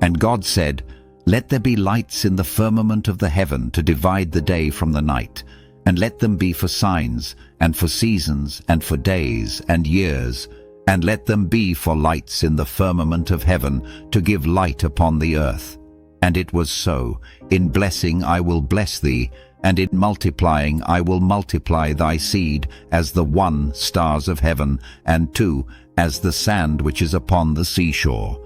And God said, "Let there be lights in the firmament of the heaven to divide the day from the night, and let them be for signs, and for seasons, and for days, and years, and let them be for lights in the firmament of heaven to give light upon the earth." And it was so. In blessing I will bless thee, and in multiplying I will multiply thy seed as the stars of heaven, and two, as the sand which is upon the seashore.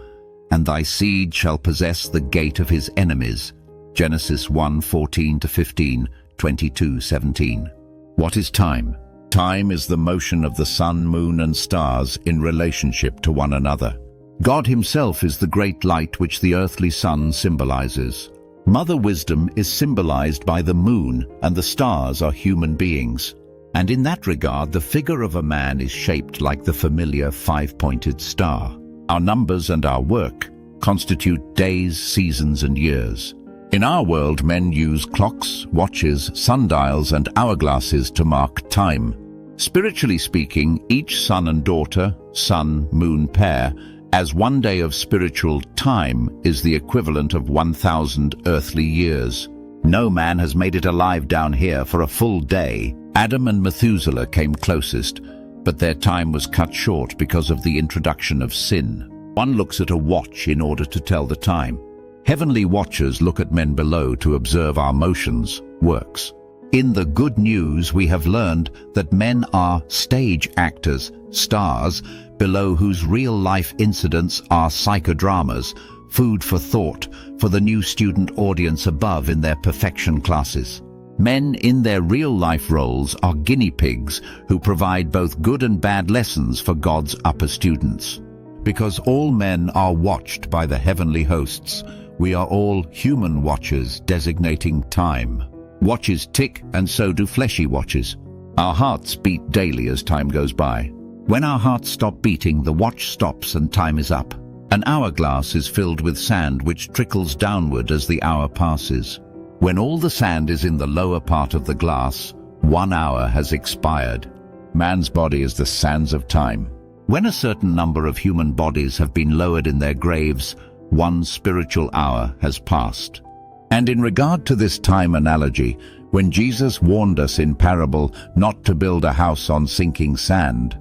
And thy seed shall possess the gate of his enemies. Genesis 1:14-15, 22:17. What is time? Time is the motion of the sun, moon, and stars in relationship to one another. God himself is the great light which the earthly sun symbolizes. Mother Wisdom is symbolized by the moon, and the stars are human beings. And in that regard, the figure of a man is shaped like the familiar five-pointed star. Our numbers and our work constitute days, seasons, and years. In our world, men use clocks, watches, sundials, and hourglasses to mark time. Spiritually speaking, each son and daughter, sun-moon pair, as one day of spiritual time is the equivalent of 1,000 earthly years. No man has made it alive down here for a full day. Adam and Methuselah came closest, but their time was cut short because of the introduction of sin. One looks at a watch in order to tell the time. Heavenly watchers look at men below to observe our motions, works. In the good news, we have learned that men are stage actors, stars, below whose real-life incidents are psychodramas, food for thought for the new student audience above in their perfection classes. Men in their real-life roles are guinea pigs who provide both good and bad lessons for God's upper students. Because all men are watched by the heavenly hosts, we are all human watchers designating time. Watches tick, and so do fleshy watches. Our hearts beat daily as time goes by. When our hearts stop beating, the watch stops and time is up. An hourglass is filled with sand which trickles downward as the hour passes. When all the sand is in the lower part of the glass, 1 hour has expired. Man's body is the sands of time. When a certain number of human bodies have been lowered in their graves, 1 spiritual hour has passed. And in regard to this time analogy, when Jesus warned us in parable not to build a house on sinking sand,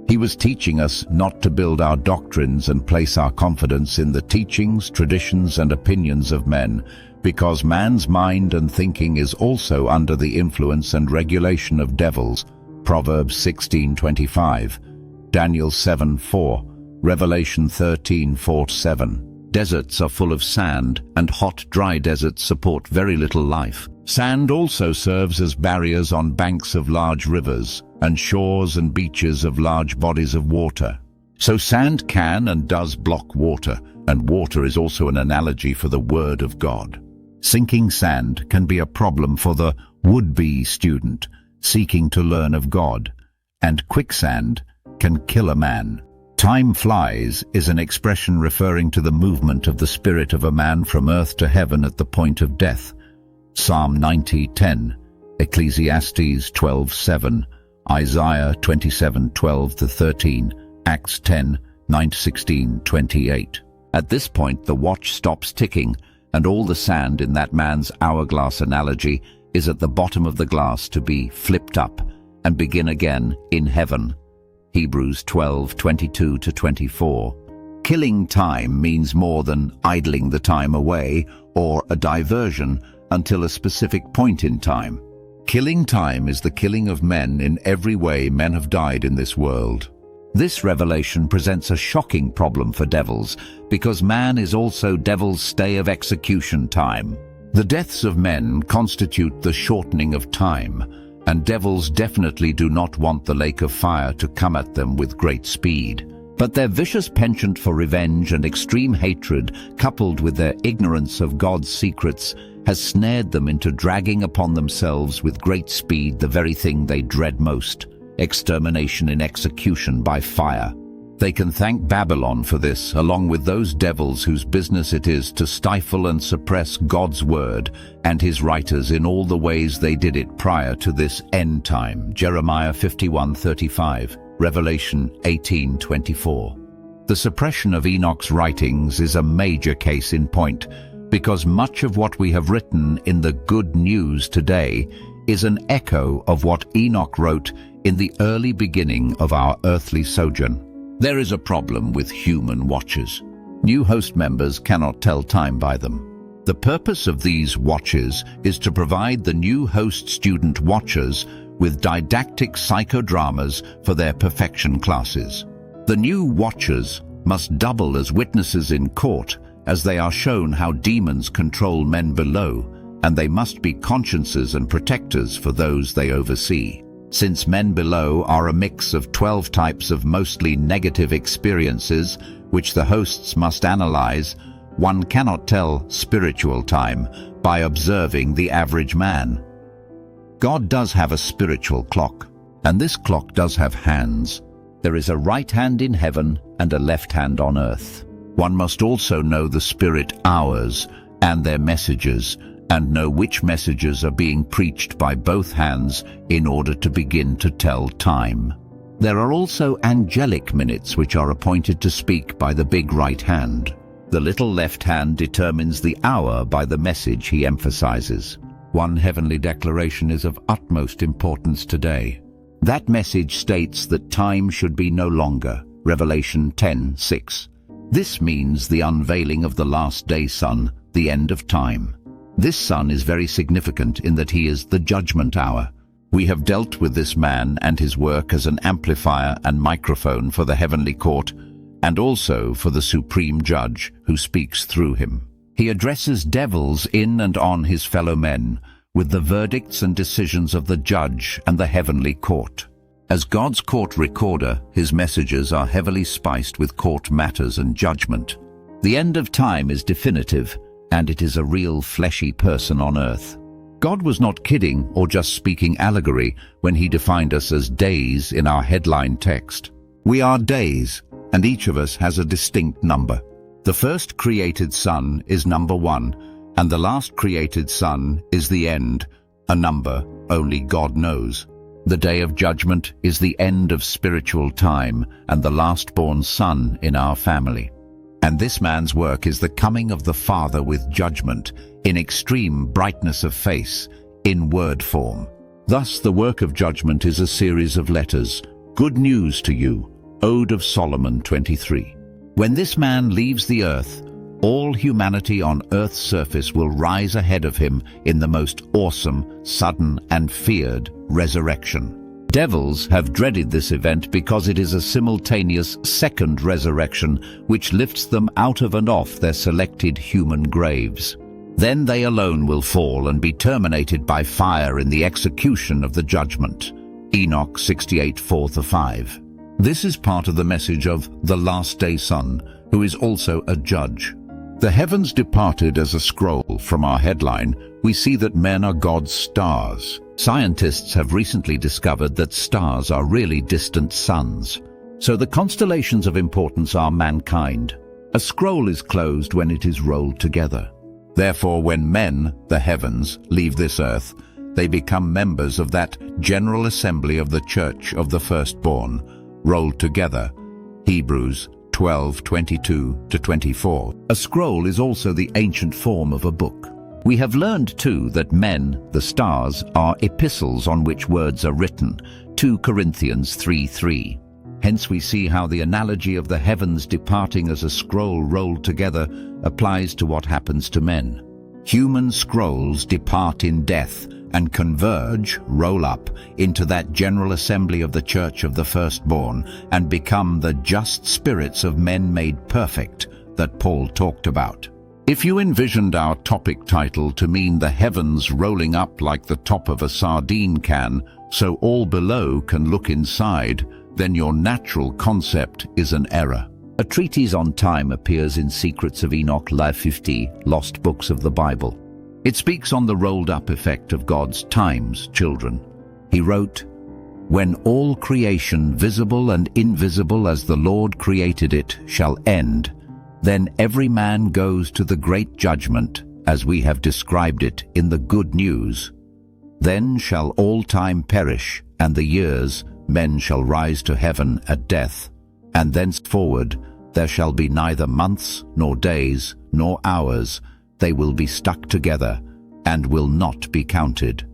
he was teaching us not to build our doctrines and place our confidence in the teachings, traditions, and opinions of men, because man's mind and thinking is also under the influence and regulation of devils. Proverbs 16:25, Daniel 7:4, Revelation 13:4-7. Deserts are full of sand, and hot, dry deserts support very little life. Sand also serves as barriers on banks of large rivers, and shores and beaches of large bodies of water. So sand can and does block water, and water is also an analogy for the Word of God. Sinking sand can be a problem for the would-be student seeking to learn of God, and quicksand can kill a man. Time flies is an expression referring to the movement of the spirit of a man from earth to heaven at the point of death. Psalm 90:10, Ecclesiastes 12:7, Isaiah 27:12-13, Acts 10:9-16-28. At this point, the watch stops ticking, and all the sand in that man's hourglass analogy is at the bottom of the glass to be flipped up and begin again in heaven. Hebrews 12:22-24. Killing time means more than idling the time away or a diversion until a specific point in time. Killing time is the killing of men in every way men have died in this world. This revelation presents a shocking problem for devils, because man is also devil's stay of execution time. The deaths of men constitute the shortening of time, and devils definitely do not want the lake of fire to come at them with great speed. But their vicious penchant for revenge and extreme hatred, coupled with their ignorance of God's secrets, has snared them into dragging upon themselves with great speed the very thing they dread most: extermination in execution by fire. They can thank Babylon for this, along with those devils whose business it is to stifle and suppress God's word and his writers in all the ways they did it prior to this end time. Jeremiah 51:35, Revelation 18:24. The suppression of Enoch's writings is a major case in point, because much of what we have written in the Good News today is an echo of what Enoch wrote in the early beginning of our earthly sojourn. There is a problem with human watches. New host members cannot tell time by them. The purpose of these watches is to provide the new host student watchers with didactic psychodramas for their perfection classes. The new watchers must double as witnesses in court, as they are shown how demons control men below, and they must be consciences and protectors for those they oversee. Since men below are a mix of 12 types of mostly negative experiences, which the hosts must analyze, one cannot tell spiritual time by observing the average man. God does have a spiritual clock, and this clock does have hands. There is a right hand in heaven and a left hand on earth. One must also know the spirit hours and their messages, and know which messages are being preached by both hands in order to begin to tell time. There are also angelic minutes which are appointed to speak by the big right hand. The little left hand determines the hour by the message he emphasizes. One heavenly declaration is of utmost importance today. That message states that time should be no longer. Revelation 10:6. This means the unveiling of the last day sun, the end of time. This sun is very significant in that he is the judgment hour. We have dealt with this man and his work as an amplifier and microphone for the heavenly court, and also for the supreme judge who speaks through him. He addresses devils in and on his fellow men with the verdicts and decisions of the judge and the heavenly court. As God's court recorder, his messages are heavily spiced with court matters and judgment. The end of time is definitive, and it is a real fleshy person on earth. God was not kidding or just speaking allegory when he defined us as days in our headline text. We are days, and each of us has a distinct number. The first created sun is number 1, and the last created sun is the end, a number only God knows. The day of judgment is the end of spiritual time and the last-born son in our family. And this man's work is the coming of the Father with judgment, in extreme brightness of face, in word form. Thus the work of judgment is a series of letters. Good news to you. Ode of Solomon 23. When this man leaves the earth, all humanity on earth's surface will rise ahead of him in the most awesome, sudden, and feared resurrection. Devils have dreaded this event because it is a simultaneous second resurrection which lifts them out of and off their selected human graves. Then they alone will fall and be terminated by fire in the execution of the judgment. Enoch 68:4-5. This is part of the message of the last day sun, who is also a judge. The heavens departed as a scroll from our headline. We see that men are God's stars. Scientists have recently discovered that stars are really distant suns. So the constellations of importance are mankind. A scroll is closed when it is rolled together. Therefore, when men, the heavens, leave this earth, they become members of that general assembly of the church of the firstborn, rolled together. Hebrews 12:22-24. A scroll is also the ancient form of a book. We have learned too that men, the stars, are epistles on which words are written. 2 Corinthians 3:3. Hence we see how the analogy of the heavens departing as a scroll rolled together applies to what happens to men. Human scrolls depart in death and converge, roll up, into that general assembly of the church of the firstborn and become the just spirits of men made perfect that Paul talked about. If you envisioned our topic title to mean the heavens rolling up like the top of a sardine can so all below can look inside, then your natural concept is an error. A treatise on time appears in Secrets of Enoch, Live 50, Lost Books of the Bible. It speaks on the rolled-up effect of God's times, children. He wrote, "When all creation, visible and invisible as the Lord created it, shall end, then every man goes to the great judgment, as we have described it in the Good News. Then shall all time perish, and the years men shall rise to heaven at death, and thenceforward There shall be neither months, nor days, nor hours. They will be stuck together, and will not be counted.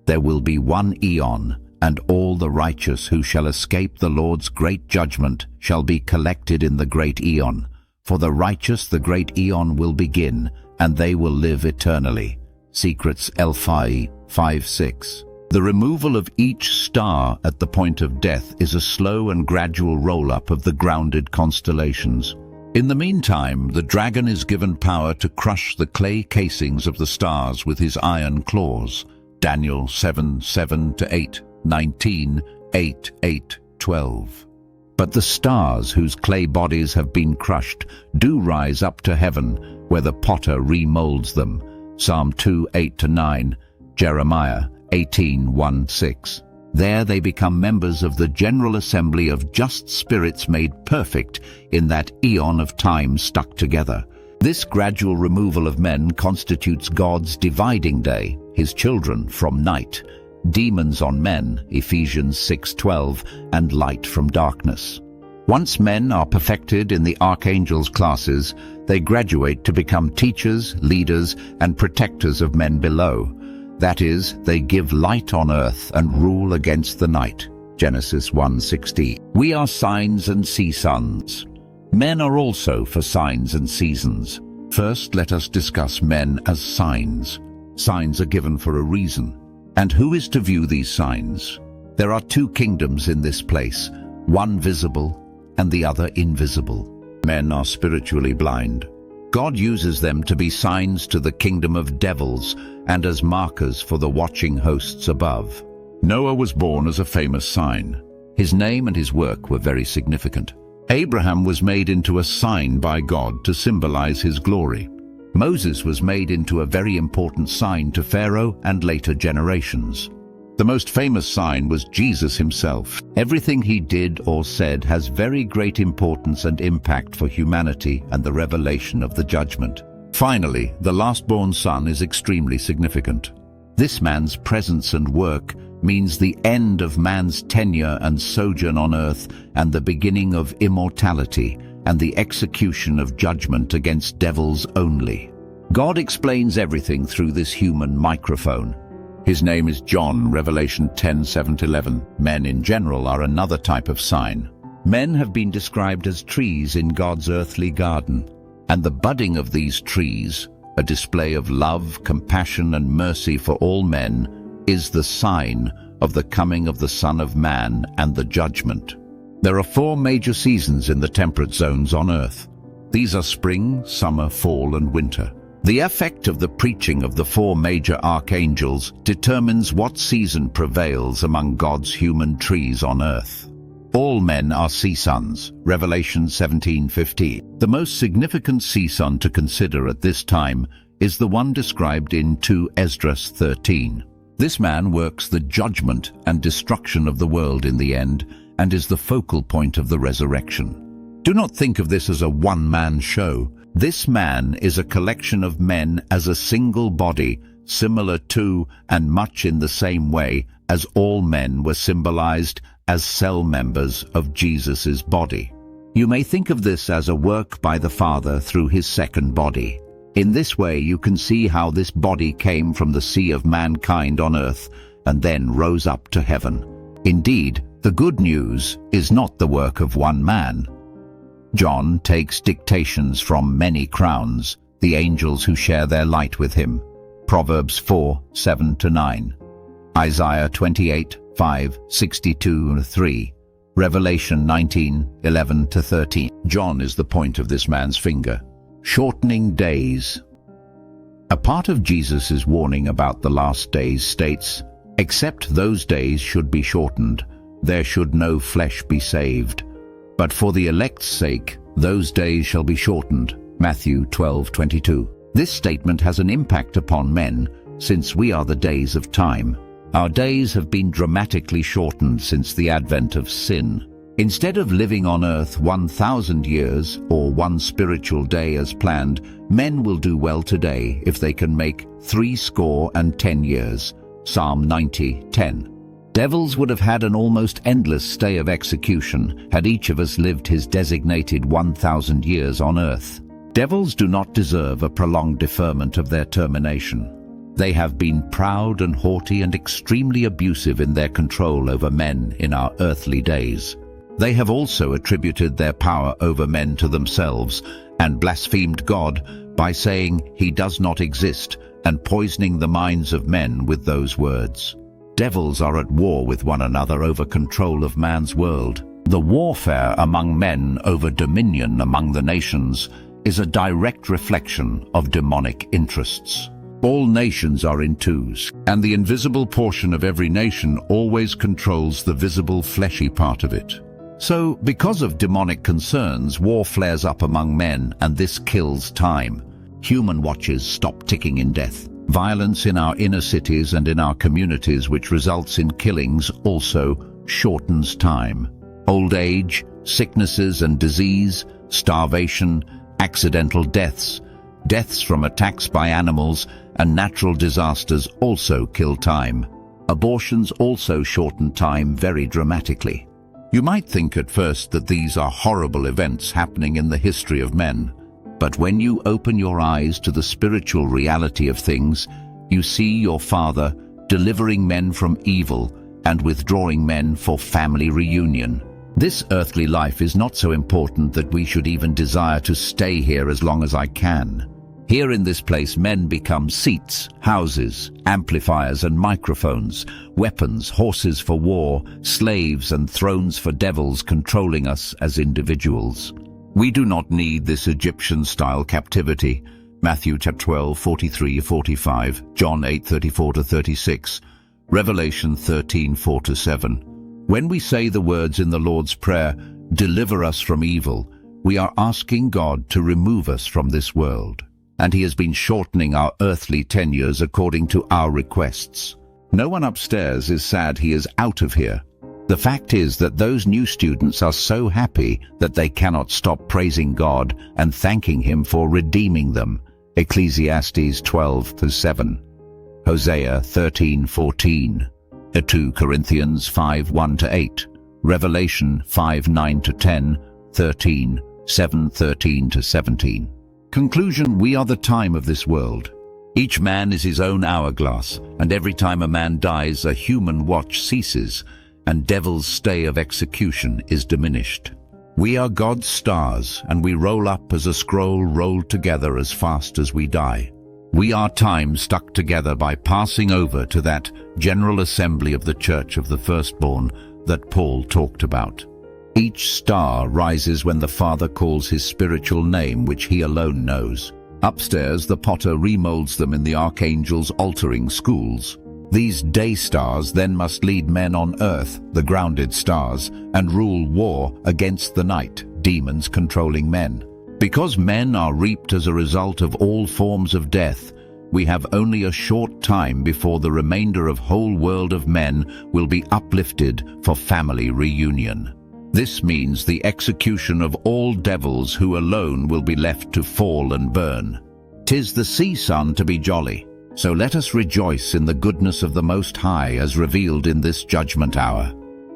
There will be one eon, and all the righteous who shall escape the Lord's great judgment shall be collected in the great eon. For the righteous the great eon will begin, and they will live eternally. Secrets Elphai 5:6. The removal of each star at the point of death is a slow and gradual roll-up of the grounded constellations. In the meantime, the dragon is given power to crush the clay casings of the stars with his iron claws. Daniel 7:7-8, 19, 8, 12. But the stars whose clay bodies have been crushed do rise up to heaven, where the potter remolds them. Psalm 2:8-9, Jeremiah 18:1-6. There they become members of the general assembly of just spirits made perfect in that eon of time stuck together. This gradual removal of men constitutes God's dividing day, his children from night, demons on men, Ephesians 6:12, and light from darkness. Once men are perfected in the archangels' classes, they graduate to become teachers, leaders, and protectors of men below. That is, they give light on earth and rule against the night. Genesis 1:16. We are signs and seasons. Men are also for signs and seasons. First, let us discuss men as signs. Signs are given for a reason. And who is to view these signs? There are two kingdoms in this place, one visible and the other invisible. Men are spiritually blind. God uses them to be signs to the kingdom of devils and as markers for the watching hosts above. Noah was born as a famous sign. His name and his work were very significant. Abraham was made into a sign by God to symbolize his glory. Moses was made into a very important sign to Pharaoh and later generations. The most famous sign was Jesus himself. Everything he did or said has very great importance and impact for humanity and the revelation of the judgment. Finally, the last-born son is extremely significant. This man's presence and work means the end of man's tenure and sojourn on earth and the beginning of immortality and the execution of judgment against devils only. God explains everything through this human microphone. His name is John, Revelation 10:7-11. Men in general are another type of sign. Men have been described as trees in God's earthly garden, and the budding of these trees, a display of love, compassion, and mercy for all men, is the sign of the coming of the Son of Man and the judgment. There are 4 major seasons in the temperate zones on earth. These are spring, summer, fall, and winter. The effect of the preaching of the 4 major archangels determines what season prevails among God's human trees on earth. All men are seasons, Revelation 17:15. The most significant season to consider at this time is the one described in 2 Esdras 13. This man works the judgment and destruction of the world in the end and is the focal point of the resurrection. Do not think of this as a one-man show. This man is a collection of men as a single body, similar to and much in the same way as all men were symbolized as cell members of Jesus' body. You may think of this as a work by the Father through his second body. In this way you can see how this body came from the sea of mankind on earth and then rose up to heaven. Indeed, the good news is not the work of one man. John takes dictations from many crowns, the angels who share their light with him. Proverbs 4:7-9. Isaiah 28:5, 62-3. Revelation 19:11-13. John is the point of this man's finger. Shortening days. A part of Jesus' warning about the last days states, "Except those days should be shortened, there should no flesh be saved. But for the elect's sake, those days shall be shortened." Matthew 12:22. This statement has an impact upon men, since we are the days of time. Our days have been dramatically shortened since the advent of sin. Instead of living on earth 1,000 years or one spiritual day as planned, men will do well today if they can make 70 years. Psalm 90:10. Devils would have had an almost endless stay of execution had each of us lived his designated 1,000 years on earth. Devils do not deserve a prolonged deferment of their termination. They have been proud and haughty and extremely abusive in their control over men in our earthly days. They have also attributed their power over men to themselves and blasphemed God by saying he does not exist and poisoning the minds of men with those words. Devils are at war with one another over control of man's world. The warfare among men over dominion among the nations is a direct reflection of demonic interests. All nations are in twos, and the invisible portion of every nation always controls the visible fleshy part of it. So, because of demonic concerns, war flares up among men, and this kills time. Human watches stop ticking in death. Violence in our inner cities and in our communities, which results in killings, also shortens time. Old age, sicknesses and disease, starvation, accidental deaths, deaths from attacks by animals, and natural disasters also kill time. Abortions also shorten time very dramatically. You might think at first that these are horrible events happening in the history of men. But when you open your eyes to the spiritual reality of things, you see your Father delivering men from evil and withdrawing men for family reunion. This earthly life is not so important that we should even desire to stay here as long as I can. Here in this place, men become seats, houses, amplifiers and microphones, weapons, horses for war, slaves and thrones for devils controlling us as individuals. We do not need this Egyptian-style captivity. Matthew chapter 12, 43-45, John 8, 34-36, Revelation 13, 4-7. When we say the words in the Lord's Prayer, "Deliver us from evil," we are asking God to remove us from this world. And He has been shortening our earthly tenures according to our requests. No one upstairs is sad he is out of here. The fact is that those new students are so happy that they cannot stop praising God and thanking Him for redeeming them. Ecclesiastes 12:7, Hosea 13:14, 2 Corinthians 5:1-8, Revelation 5:9-10, 13, 7:13-17. Conclusion: we are the time of this world. Each man is his own hourglass, and every time a man dies, a human watch ceases, and devil's stay of execution is diminished. We are God's stars, and we roll up as a scroll rolled together as fast as we die. We are time stuck together by passing over to that general assembly of the church of the firstborn that Paul talked about. Each star rises when the Father calls His spiritual name, which He alone knows. Upstairs, the potter remolds them in the archangel's altering schools. These day stars then must lead men on earth, the grounded stars, and rule war against the night, demons controlling men. Because men are reaped as a result of all forms of death, we have only a short time before the remainder of whole world of men will be uplifted for family reunion. This means the execution of all devils who alone will be left to fall and burn. 'Tis the sea sun to be jolly. So let us rejoice in the goodness of the Most High as revealed in this judgment hour.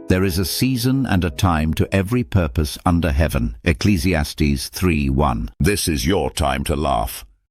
There is a season and a time to every purpose under heaven. Ecclesiastes 3:1. This is your time to laugh.